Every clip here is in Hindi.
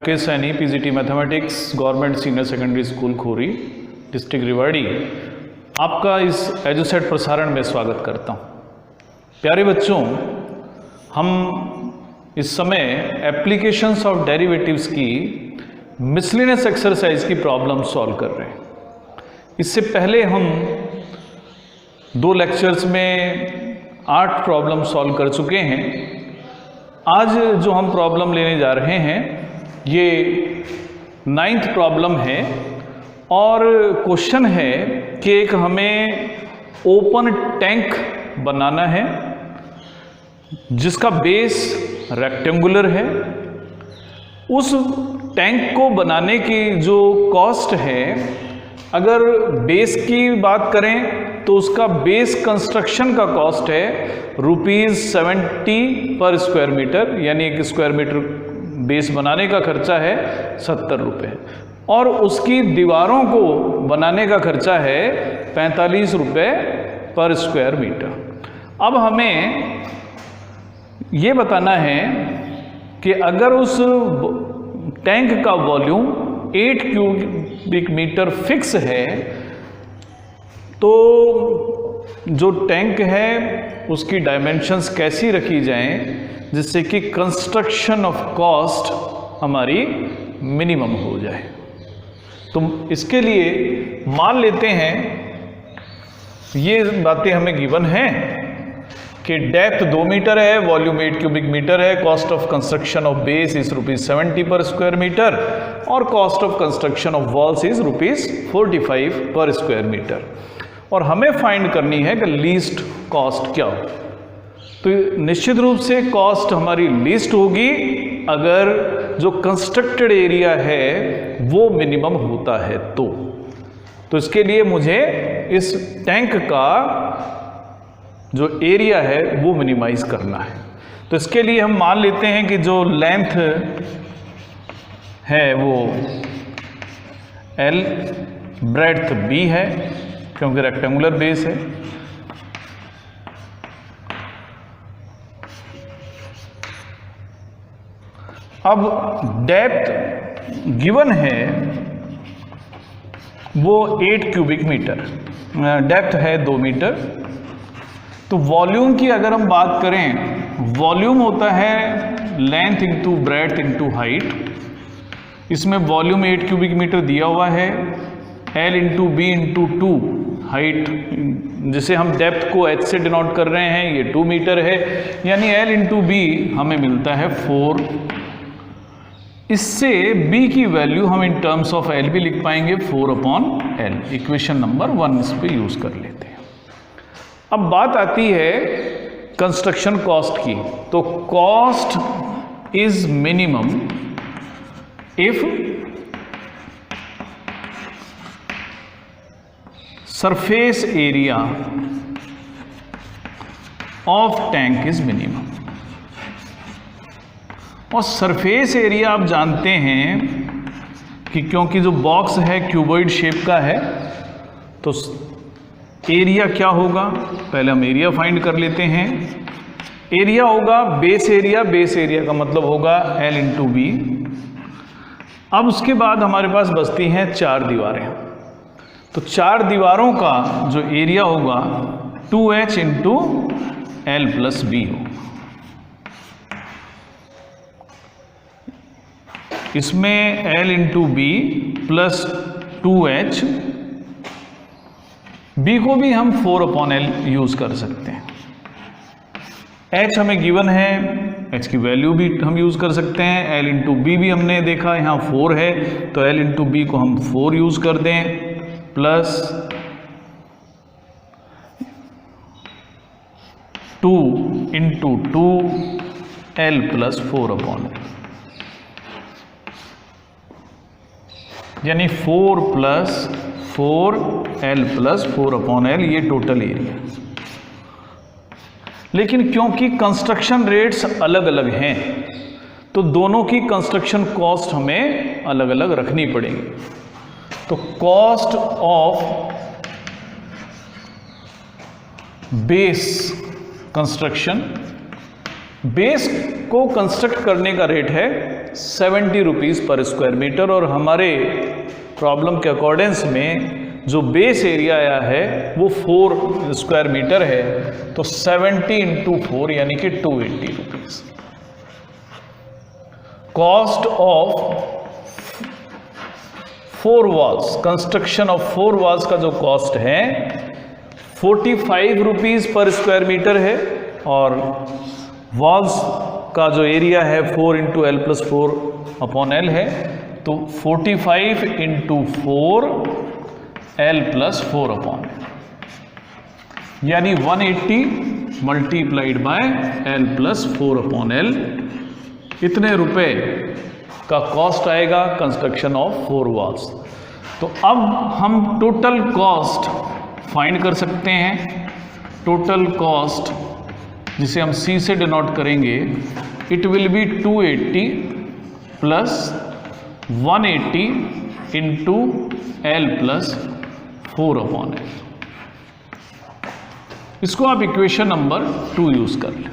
के Saini PGT mathematics government senior secondary school Khori district Rewari आपका इस एजुसेट प्रसारण में स्वागत करता हूँ। प्यारे बच्चों, हम इस समय एप्लीकेशंस ऑफ डेरिवेटिव्स की मिसलेनियस एक्सरसाइज की प्रॉब्लम सॉल्व कर रहे हैं। इससे पहले हम 2 लेक्चर्स में 8 प्रॉब्लम सॉल्व कर चुके हैं। आज जो हम प्रॉब्लम लेने जा रहे हैं ये 9th प्रॉब्लम है और क्वेश्चन है कि एक हमें ओपन टैंक बनाना है जिसका बेस रेक्टेंगुलर है। उस टैंक को बनाने की जो कॉस्ट है, अगर बेस की बात करें तो उसका बेस कंस्ट्रक्शन का कॉस्ट है ₹70 पर स्क्वायर मीटर, यानी 1 स्क्वायर मीटर बेस बनाने का खर्चा है 70 रुपये और उसकी दीवारों को बनाने का खर्चा है 45 रुपये पर स्क्वायर मीटर। अब हमें ये बताना है कि अगर उस टैंक का वॉल्यूम 8 क्यूबिक मीटर फिक्स है तो जो टैंक है उसकी डायमेंशंस कैसी रखी जाएं जिससे कि कंस्ट्रक्शन ऑफ कॉस्ट हमारी मिनिमम हो जाए। तो इसके लिए मान लेते हैं ये बातें हमें गिवन हैं कि डेप्थ 2 मीटर है, वॉल्यूम 8 क्यूबिक मीटर है, cost of construction of base is ₹70 पर स्क्वायर मीटर और cost of construction of walls is ₹45 पर स्क्वायर मीटर। और हमें फाइंड करनी है कि लीस्ट कॉस्ट क्या हो। तो निश्चित रूप से कॉस्ट हमारी लीस्ट होगी अगर जो कंस्ट्रक्टेड एरिया है वो मिनिमम होता है तो इसके लिए मुझे इस टैंक का जो एरिया है वो मिनिमाइज करना है। तो इसके लिए हम मान लेते हैं कि जो लेंथ है वो L, ब्रेड्थ B है क्योंकि रेक्टेंगुलर बेस है। अब डेप्थ गिवन है वो 8 क्यूबिक मीटर, डेप्थ है 2 मीटर। तो वॉल्यूम की अगर हम बात करें, वॉल्यूम होता है length into breadth into height. इसमें वॉल्यूम 8 क्यूबिक मीटर दिया हुआ है, L into B into 2 height, जिसे हम डेप्थ को h से डिनोट कर रहे हैं, ये 2 मीटर है, यानी L इंटू बी हमें मिलता है 4। इससे b की वैल्यू हम इन टर्म्स ऑफ L भी लिख पाएंगे 4/L। इक्वेशन नंबर 1 इस पे यूज कर लेते हैं। अब बात आती है कंस्ट्रक्शन कॉस्ट की। तो cost is minimum if surface area of tank is minimum. और सरफेस एरिया आप जानते हैं कि क्योंकि जो बॉक्स है क्यूबॉइड शेप का है तो एरिया क्या होगा, पहले हम एरिया फाइंड कर लेते हैं। एरिया होगा बेस एरिया, बेस एरिया का मतलब होगा L इंटू बी। अब उसके बाद हमारे पास बचती हैं 4 दीवारें। तो 4 दीवारों का जो एरिया होगा 2H into L plus B होगा। इसमें L into B plus 2H, B को भी हम 4/L यूज कर सकते हैं। H हमें गिवन है, H की वैल्यू भी हम यूज कर सकते हैं। L इंटू बी भी हमने देखा यहाँ 4 है तो L इंटू बी को हम 4 यूज कर दें plus 2 into 2L plus 4/L, यानी 4 प्लस 4L प्लस 4/L, ये टोटल एरिया। लेकिन क्योंकि कंस्ट्रक्शन रेट्स अलग अलग हैं तो दोनों की कंस्ट्रक्शन कॉस्ट हमें अलग अलग रखनी पड़ेगी। तो cost of base construction, base को कंस्ट्रक्ट करने का रेट है 70 रुपीज़ पर स्क्वायर मीटर, और हमारे प्रॉब्लम के अकॉर्डेंस में जो बेस एरिया आया है वो 4 स्क्वायर मीटर है, तो 70 इंटू 4 यानी कि 280 rupees. Cost of 4 walls, construction of 4 walls का जो कॉस्ट है 45 रुपीज़ पर स्क्वायर मीटर है, और वॉल्स का जो एरिया है 4 into L plus 4 upon L है, तो 45 into 4 L plus 4 upon L, यानी 180 multiplied by L plus 4 upon L, इतने रुपए का कॉस्ट आएगा कंस्ट्रक्शन ऑफ 4 वॉल्स। तो अब हम टोटल कॉस्ट फाइंड कर सकते हैं। टोटल कॉस्ट जिसे हम C से डिनोट करेंगे, it will be 280 plus 180 into L plus 4 upon L. इसको आप इक्वेशन नंबर 2 यूज कर लें।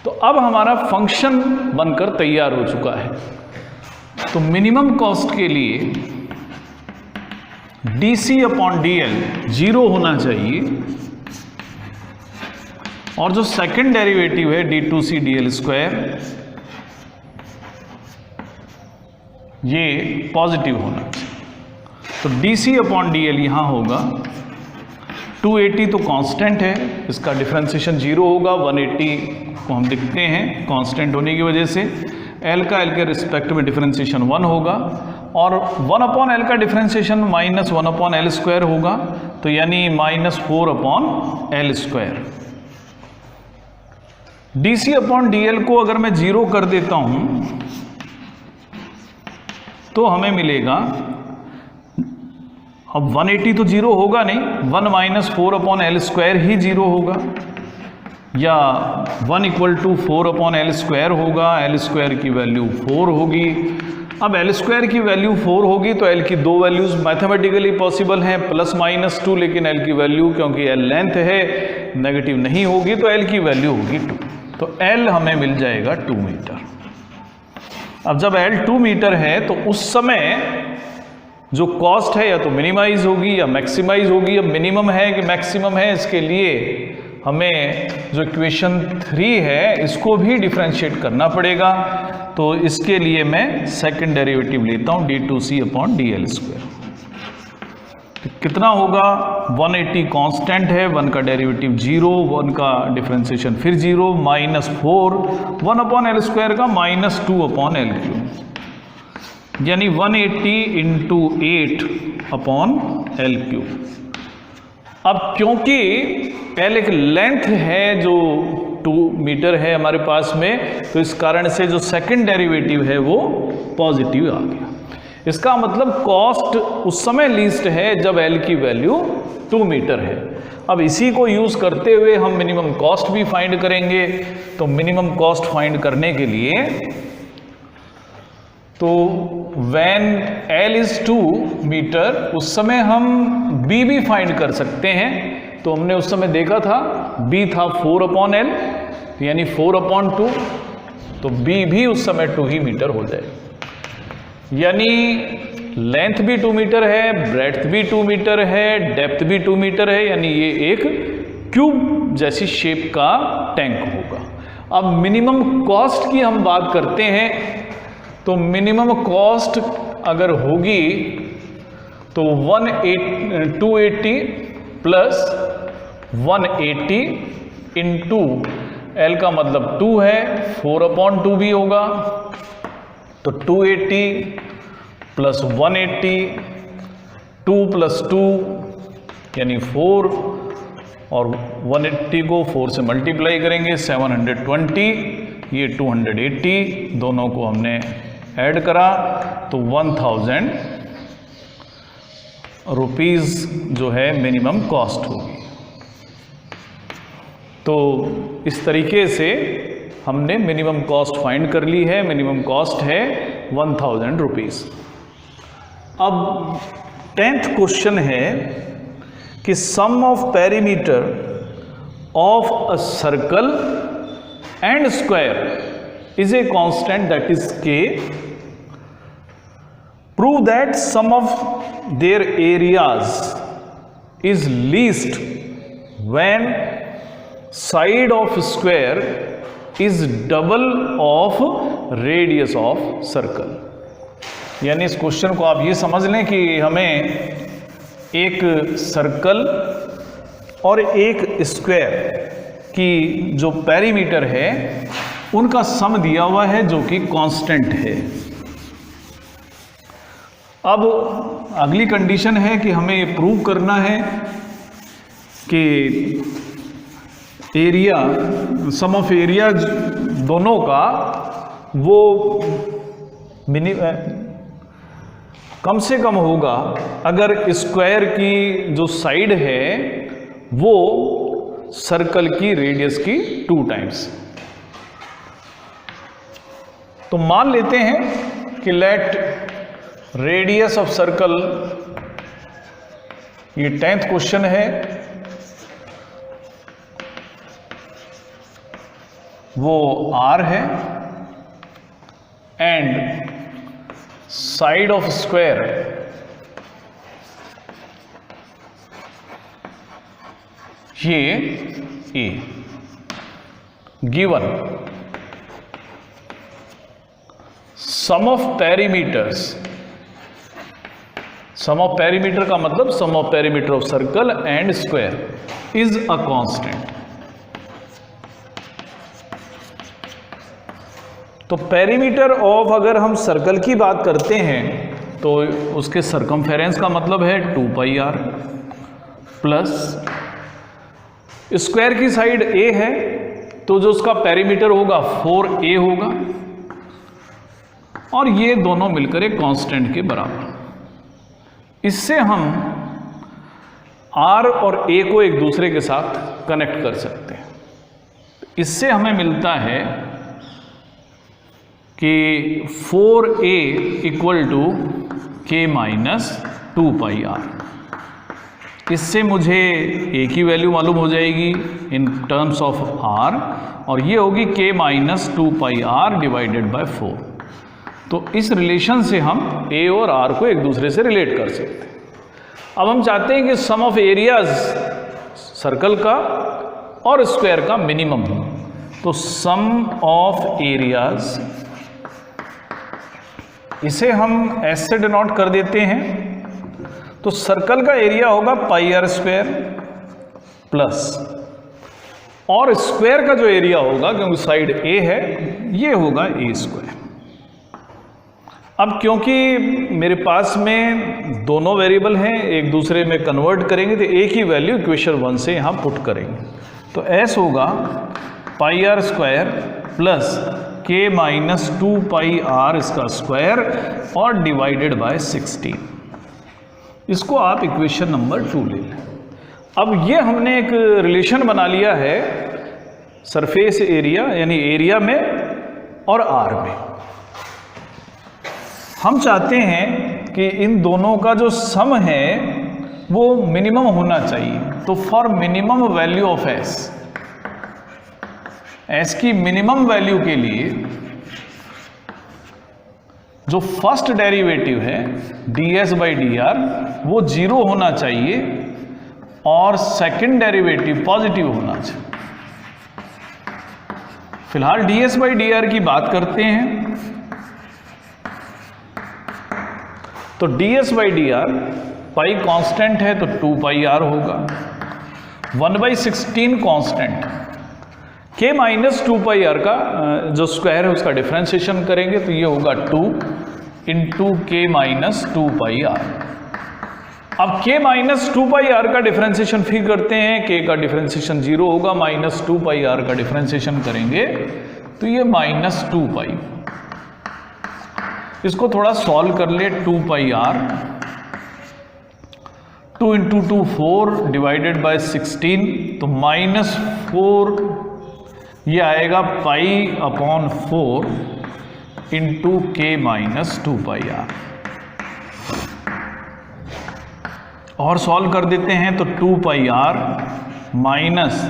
तो अब हमारा फंक्शन बनकर तैयार हो चुका है। तो मिनिमम कॉस्ट के लिए DC अपॉन DL 0 होना चाहिए, और जो सेकंड डेरिवेटिव है D2C DL स्क्वायर, ये पॉजिटिव होना चाहिए। तो DC अपॉन DL यहाँ होगा 280, तो कांस्टेंट है, इसका डिफरेंशिएशन 0 होगा। 180 को हम देखते हैं कांस्टेंट होने की वजह से, L का L के रिस्पेक्ट में डिफरेंशिएशन 1 होगा, और 1 अपॉन एल का differentiation minus 1 upon L square होगा, तो यानी -4 upon L square. DC upon DL को अगर मैं 0 कर देता हूं तो हमें मिलेगा, अब 180 तो 0 होगा नहीं, 1 - 4 अपॉन एल स्क्वायर ही 0 होगा, या 1 = 4 अपॉन एल स्क्वायर होगा। एल स्क्वायर की वैल्यू 4 होगी। अब एल स्क्वायर की वैल्यू 4 होगी तो एल की 2 वैल्यूज मैथमेटिकली पॉसिबल हैं, +-2, लेकिन एल की वैल्यू क्योंकि एल लेंथ है नेगेटिव नहीं होगी, तो एल की वैल्यू होगी 2, तो एल हमें मिल जाएगा 2 मीटर। अब जब एल 2 मीटर है तो उस समय जो कॉस्ट है या तो मिनिमाइज होगी या मैक्सिमाइज होगी। अब मिनिमम है कि मैक्सिमम है, इसके लिए हमें जो इक्वेशन 3 है इसको भी डिफरेंशिएट करना पड़ेगा। तो इसके लिए मैं सेकंड डेरिवेटिव लेता हूं D2C अपॉन DL स्क्वायर। तो कितना होगा, 180 कांस्टेंट है, 1 का डेरिवेटिव 0, 1 का डिफरेंशिएशन फिर 0, -4, 1 अपॉन एल स्क्वायर का -2 अपॉन एल क्यूब, यानी 180 इंटू 8 अपॉन एल क्यूब। अब क्योंकि एल एक लेंथ है जो 2 मीटर है हमारे पास में, तो इस कारण से जो सेकंड डेरिवेटिव है वो पॉजिटिव आ गया। इसका मतलब कॉस्ट उस समय लीस्ट है जब एल की वैल्यू 2 मीटर है। अब इसी को यूज करते हुए हम मिनिमम कॉस्ट भी फाइंड करेंगे। तो मिनिमम कॉस्ट फाइंड करने के लिए तो व्हेन एल इज 2 मीटर उस समय हम बी भी फाइंड कर सकते हैं। तो हमने उस समय देखा था बी था 4 अपॉन एल, यानी 4 अपॉन 2, तो बी भी उस समय 2 ही मीटर हो जाए, यानी लेंथ भी 2 मीटर है, ब्रेड्थ भी 2 मीटर है, डेप्थ भी 2 मीटर है, यानी ये एक क्यूब जैसी शेप का टैंक होगा। अब मिनिमम कॉस्ट की हम बात करते हैं, तो मिनिमम कॉस्ट अगर होगी तो 280 प्लस 180 इंटू एल का मतलब 2 है, 4 अपॉन 2 भी होगा, तो 280 प्लस 180, 2 प्लस 2 यानी 4, और 180 को 4 से मल्टीप्लाई करेंगे 720, ये 280, दोनों को हमने ऐड करा तो 1000 रुपीज़ जो है मिनिमम कॉस्ट होगी। तो इस तरीके से हमने मिनिमम कॉस्ट फाइंड कर ली है। मिनिमम कॉस्ट है 1000 रुपीज़। अब 10th क्वेश्चन है कि sum of perimeter of a circle and square is a constant that is K prove that sum of their areas is least when side of square is double of radius of circle। यानी इस क्वेश्चन को आप ये समझ लें कि हमें एक सर्कल और एक स्क्वायर की जो पेरीमीटर है उनका सम दिया हुआ है जो कि कांस्टेंट है। अब अगली कंडीशन है कि हमें ये प्रूव करना है कि एरिया, सम ऑफ एरिया दोनों का वो कम से कम होगा अगर स्क्वायर की जो साइड है वो सर्कल की रेडियस की 2 टाइम्स। तो मान लेते हैं कि लेट रेडियस ऑफ सर्कल, ये 10th क्वेश्चन है, वो r है एंड साइड ऑफ स्क्वायर ये a। Given sum of perimeters, sum of perimeter का मतलब sum of perimeter of circle and square is a constant. तो पेरीमीटर ऑफ, अगर हम सर्कल की बात करते हैं तो उसके सरकमफेरेंस का मतलब है 2πr प्लस स्क्वायर की साइड a है तो जो उसका पेरीमीटर होगा 4a होगा और ये दोनों मिलकर एक कांस्टेंट के बराबर। इससे हम r और a को एक दूसरे के साथ कनेक्ट कर सकते हैं। इससे हमें मिलता है कि 4a equal to k minus 2πr। इससे मुझे a की वैल्यू मालूम हो जाएगी इन टर्म्स ऑफ r और ये होगी k minus 2πr divided by 4। तो इस रिलेशन से हम a और r को एक दूसरे से रिलेट कर सकते हैं। अब हम चाहते हैं कि सम ऑफ एरियाज सर्कल का और स्क्वायर का मिनिमम हो। तो सम ऑफ एरियाज, इसे हम ऐसे से डिनोट कर देते हैं। तो सर्कल का एरिया होगा πr स्क्वायर प्लस, और स्क्वायर का जो एरिया होगा क्योंकि साइड a है ये होगा a स्क्वायर। अब क्योंकि मेरे पास में दोनों वेरिएबल हैं, एक दूसरे में कन्वर्ट करेंगे तो a की वैल्यू इक्वेशन 1 से यहाँ पुट करेंगे। तो s होगा πr square plus k minus 2πr इसका स्क्वायर और डिवाइडेड बाय 16। इसको आप इक्वेशन नंबर 2 ले लें। अब ये हमने एक रिलेशन बना लिया है सरफेस एरिया यानी एरिया में और r में। हम चाहते हैं कि इन दोनों का जो सम है वो मिनिमम होना चाहिए। तो for minimum value of s की मिनिमम वैल्यू के लिए जो फर्स्ट डेरिवेटिव है ds बाई dr वो 0 होना चाहिए और सेकंड डेरिवेटिव पॉजिटिव होना चाहिए। फिलहाल ds बाई dr की बात करते हैं। तो ds by dr pi constant है तो 2πr होगा, 1/16 कांस्टेंट, k माइनस 2πr का जो स्क्वायर है उसका डिफरेंशिएशन करेंगे तो ये होगा 2 इंटू k माइनस 2πr। अब k माइनस 2πr का डिफरेंशिएशन फिर करते हैं, k का डिफरेंशिएशन 0 होगा, माइनस 2πr का डिफरेंशिएशन करेंगे तो ये माइनस 2π। इसको थोड़ा सॉल्व कर ले, 2πr 2 इंटू 2 4 डिवाइडेड बाय 16 तो माइनस 4 ये आएगा π/4 इंटू k माइनस 2πr। और सॉल्व कर देते हैं तो 2πr minus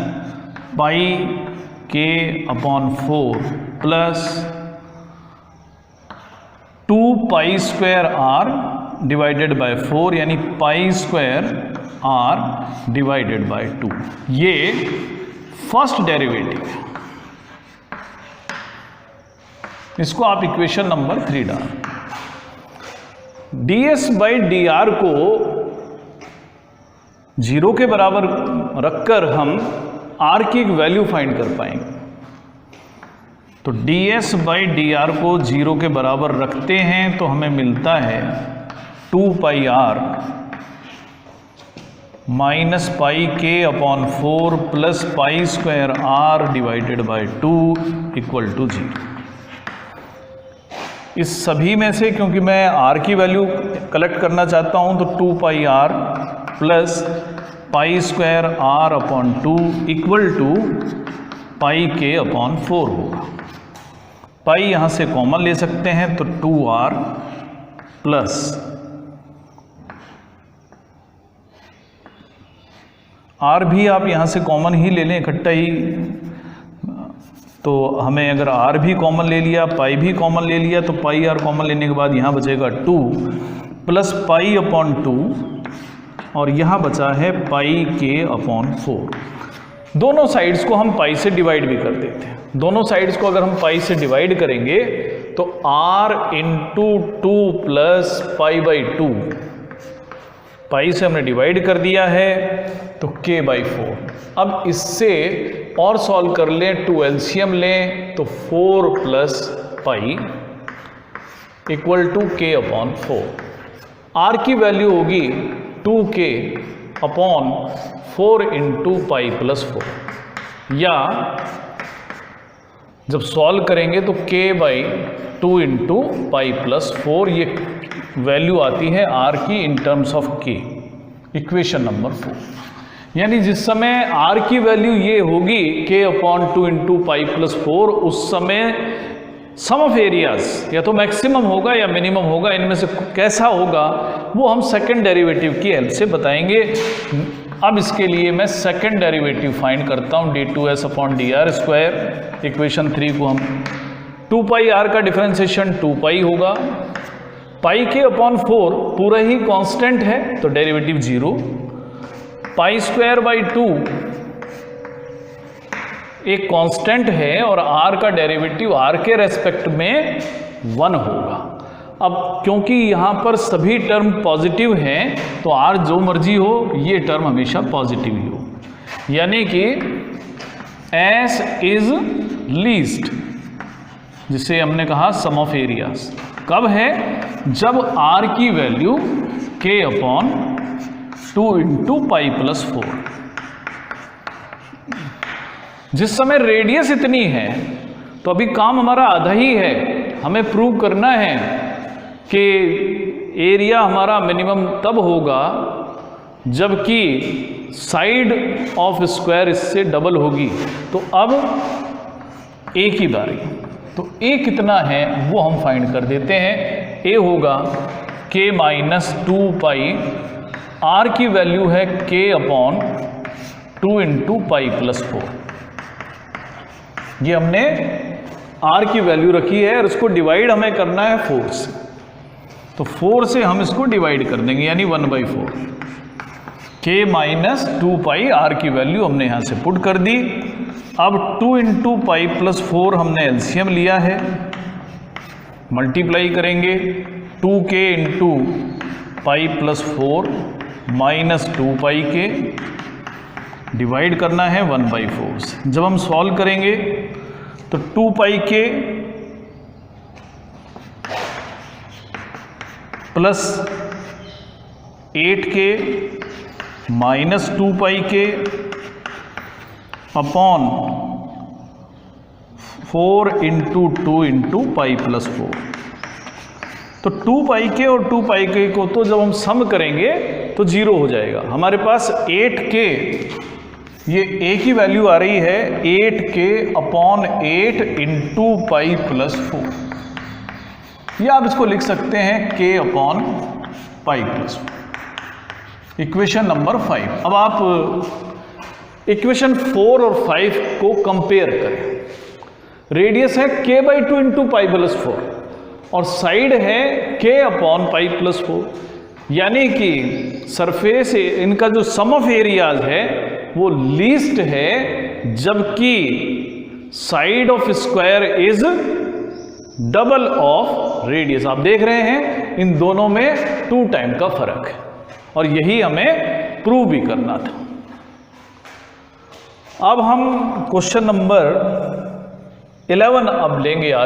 πk/4 plus 2 pi square r divided by 4, यानी pi square r divided by 2। ये फर्स्ट डेरिवेटिव है। इसको आप इक्वेशन नंबर 3 डाल। ds बाई डी आर को 0 के बराबर रखकर हम r की एक वैल्यू फाइंड कर पाएंगे। तो ds बाई डी आर को 0 के बराबर रखते हैं तो हमें मिलता है 2 पाई आर माइनस पाई के upon 4 plus pi square r divided by 2 equal to 0। इस सभी में से क्योंकि मैं r की वैल्यू कलेक्ट करना चाहता हूं तो 2 pi r plus pi square r upon 2 equal to pi के अपॉन 4 होगा। पाई यहाँ से कॉमन ले सकते हैं तो 2r प्लस r भी आप यहाँ से कॉमन ही ले लें इकट्ठा ही, तो हमें अगर r भी कॉमन ले लिया, पाई भी कॉमन ले लिया, तो पाई r कॉमन लेने के बाद यहाँ बचेगा 2 प्लस पाई अपॉन 2 और यहाँ बचा है पाई के अपॉन 4। दोनों साइड्स को हम पाई से डिवाइड भी कर देते हैं। दोनों साइड्स को अगर हम पाई से डिवाइड करेंगे तो r into 2 plus pi by 2, पाई से हमने डिवाइड कर दिया है तो k बाई 4। अब इससे और सॉल्व कर लें, 2 एलसीएम लें तो 4 plus pi equal to k upon 4। r की वैल्यू होगी 2k upon 4 into pi plus 4, या जब सॉल्व करेंगे तो k by 2 into pi plus 4, ये वैल्यू आती है r की in terms of k, equation number 4। यानी जिस समय r की वैल्यू ये होगी k upon 2 into pi plus 4, उस समय सम ऑफ एरियाज या तो मैक्सिमम होगा या मिनिमम होगा, इनमें से कैसा होगा वो हम सेकंड डेरिवेटिव की हेल्प से बताएंगे। अब इसके लिए मैं सेकंड डेरिवेटिव फाइंड करता हूँ, d2s upon D R square. Equation 3 को हम 2 पाई r का डिफरेंशिएशन 2 पाई होगा, पाई के अपॉन 4 पूरा ही कांस्टेंट है तो डेरिवेटिव 0, पाई स्क्वायर बाई 2 एक कांस्टेंट है और r का डेरिवेटिव r के रेस्पेक्ट में 1 होगा। अब क्योंकि यहाँ पर सभी टर्म पॉजिटिव हैं तो r जो मर्जी हो ये टर्म हमेशा पॉजिटिव ही हो, यानी कि s इज लीस्ट, जिसे हमने कहा सम ऑफ एरियाज, कब है जब r की value k upon 2 into pi plus 4। जिस समय रेडियस इतनी है तो अभी काम हमारा आधा ही है, हमें प्रूव करना है कि एरिया हमारा मिनिमम तब होगा जबकि साइड ऑफ स्क्वायर इससे डबल होगी। तो अब a की बारी, तो a कितना है वो हम फाइंड कर देते हैं। a होगा k माइनस 2 पाई, r की वैल्यू है k upon 2 into pi plus 4। ये हमने r की वैल्यू रखी है और इसको डिवाइड हमें करना है 4 से, तो 4 से हम इसको डिवाइड कर देंगे यानी 1/4। k माइनस 2 पाई r की वैल्यू हमने यहाँ से पुट कर दी। अब 2 इंटू पाई प्लस 4 हमने एलसीएम लिया है, मल्टीप्लाई करेंगे 2k into pi plus 4 minus 2 पाई के, डिवाइड करना है 1/4 से। जब हम सॉल्व करेंगे तो 2 पाई के प्लस 8k माइनस 2 पाई के upon 4 into 2 into pi plus 4। तो 2 पाई के और 2 पाई के को तो जब हम सम करेंगे तो 0 हो जाएगा। हमारे पास 8k, ये a की वैल्यू आ रही है 8k upon 8 into pi plus 4, या आप इसको लिख सकते हैं k upon pi plus 4, equation number 5। अब आप इक्वेशन 4 और 5 को कंपेयर करें। रेडियस है k by 2 into pi plus 4 और साइड है k/π+4, यानी कि सरफेस इनका जो सम ऑफ एरियाज है वो लीस्ट है, जबकि side of square is double of radius. आप देख रहे हैं इन दोनों में 2 टाइम का फर्क है, और यही हमें प्रूव भी करना था। अब हम क्वेश्चन नंबर 11 अब लेंगे आज।